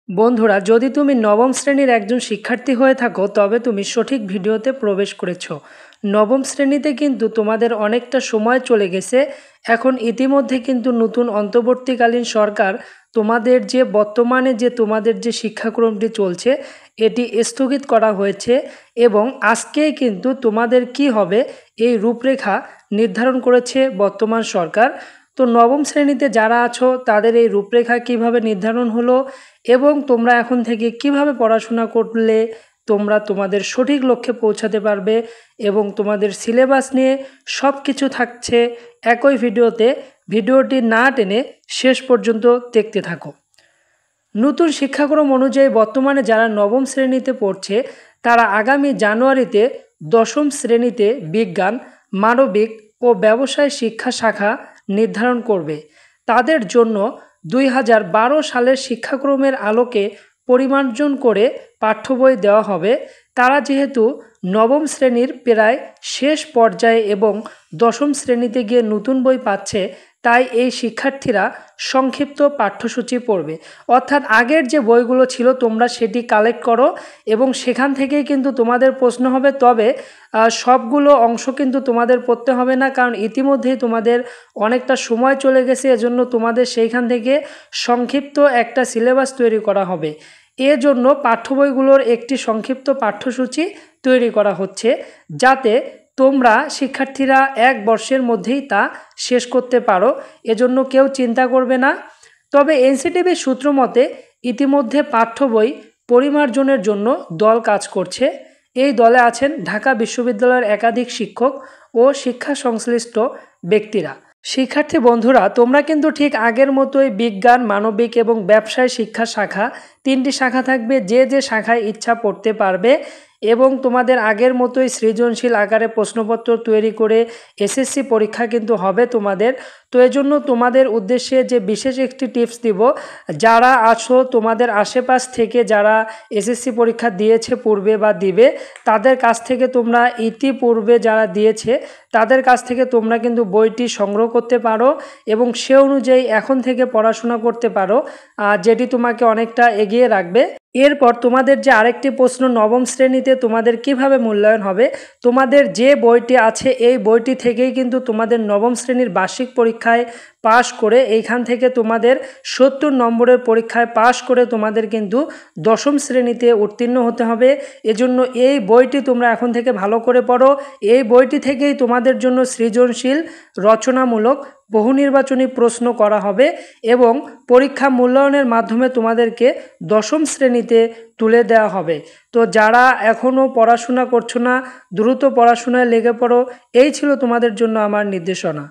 বন্ধুরা, যদি তুমি নবম শ্রেণীর একজন শিক্ষার্থী হয়ে থাকো তবে তুমি সঠিক ভিডিওতে প্রবেশ করেছো। নবম শ্রেণীতে কিন্তু তোমাদের অনেকটা সময় চলে গেছে। এখন ইতিমধ্যে কিন্তু নতুন অন্তর্বর্তীকালীন সরকার তোমাদের যে বর্তমানে যে তোমাদের যে শিক্ষাক্রমটি চলছে এটি স্থগিত করা হয়েছে এবং আজকেই কিন্তু তোমাদের কি হবে এই রূপরেখা নির্ধারণ করেছে বর্তমান সরকার। তো নবম শ্রেণীতে যারা আছো তাদের এই রূপরেখা কিভাবে নির্ধারণ হলো এবং তোমরা এখন থেকে কিভাবে পড়াশোনা করলে তোমরা তোমাদের সঠিক লক্ষ্যে পৌঁছাতে পারবে এবং তোমাদের সিলেবাস নিয়ে সব কিছু থাকছে একই ভিডিওতে। ভিডিওটি না টেনে শেষ পর্যন্ত দেখতে থাকো। নতুন শিক্ষাক্রম অনুযায়ী বর্তমানে যারা নবম শ্রেণীতে পড়ছে তারা আগামী জানুয়ারিতে দশম শ্রেণীতে বিজ্ঞান, মানবিক ও ব্যবসায় শিক্ষা শাখা নির্ধারণ করবে। তাদের জন্য 2012 সালের শিক্ষাক্রমের আলোকে পরিমার্জন করে পাঠ্য বই দেওয়া হবে। তারা যেহেতু নবম শ্রেণীর প্রায় শেষ পর্যায়ে এবং দশম শ্রেণীতে গিয়ে নতুন বই পাচ্ছে, তাই এই শিক্ষার্থীরা সংক্ষিপ্ত পাঠ্যসূচি পড়বে। অর্থাৎ আগের যে বইগুলো ছিল তোমরা সেটি কালেক্ট করো এবং সেখান থেকেই কিন্তু তোমাদের প্রশ্ন হবে। তবে সবগুলো অংশ কিন্তু তোমাদের পড়তে হবে না, কারণ ইতিমধ্যেই তোমাদের অনেকটা সময় চলে গেছে। এজন্য তোমাদের সেইখান থেকে সংক্ষিপ্ত একটা সিলেবাস তৈরি করা হবে। এজন্য পাঠ্য বইগুলোর একটি সংক্ষিপ্ত পাঠ্যসূচি তৈরি করা হচ্ছে, যাতে তোমরা শিক্ষার্থীরা এক বর্ষের মধ্যেই তা শেষ করতে পারো। এজন্য কেউ চিন্তা করবে না। তবে এনসিটিভির সূত্র মতে ইতিমধ্যে পাঠ্য বই পরিমার্জনের জন্য দল কাজ করছে। এই দলে আছেন ঢাকা বিশ্ববিদ্যালয়ের একাধিক শিক্ষক ও শিক্ষা সংশ্লিষ্ট ব্যক্তিরা। শিক্ষার্থী বন্ধুরা, তোমরা কিন্তু ঠিক আগের মতোই বিজ্ঞান, মানবিক এবং ব্যবসায় শিক্ষা শাখা, 3টি শাখা থাকবে। যে যে শাখায় ইচ্ছা পড়তে পারবে এবং তোমাদের আগের মতোই সৃজনশীল আকারে প্রশ্নপত্র তৈরি করে এসএসসি পরীক্ষা কিন্তু হবে তোমাদের। তো এজন্য তোমাদের উদ্দেশ্যে যে বিশেষ একটি টিপস দিব, যারা আছো তোমাদের আশেপাশ থেকে যারা এসএসসি পরীক্ষা দিয়েছে পূর্বে বা দিবে, তাদের কাছ থেকে তোমরা ইতিপূর্বে যারা দিয়েছে তাদের কাছ থেকে তোমরা কিন্তু বইটি সংগ্রহ করতে পারো এবং সে অনুযায়ী এখন থেকে পড়াশোনা করতে পারো, যেটি তোমাকে অনেকটা এগিয়ে রাখবে। এরপর তোমাদের যে আরেকটি প্রশ্ন, নবম শ্রেণীতে তোমাদের কিভাবে মূল্যায়ন হবে। তোমাদের যে বইটি আছে এই বইটি থেকেই কিন্তু তোমাদের নবম শ্রেণীর বার্ষিক পরীক্ষায় পাশ করে এইখান থেকে তোমাদের 70 নম্বরের পরীক্ষায় পাশ করে তোমাদের কিন্তু দশম শ্রেণীতে উত্তীর্ণ হতে হবে। এজন্য এই বইটি তোমরা এখন থেকে ভালো করে পড়ো। এই বইটি থেকেই তোমাদের জন্য সৃজনশীল, রচনামূলক, বহু নির্বাচনী প্রশ্ন করা হবে এবং পরীক্ষা মূল্যায়নের মাধ্যমে তোমাদেরকে দশম শ্রেণীতে তুলে দেওয়া হবে। তো যারা এখনও পড়াশোনা করছো না, দ্রুত পড়াশোনায় লেগে পড়ো। এই ছিল তোমাদের জন্য আমার নির্দেশনা।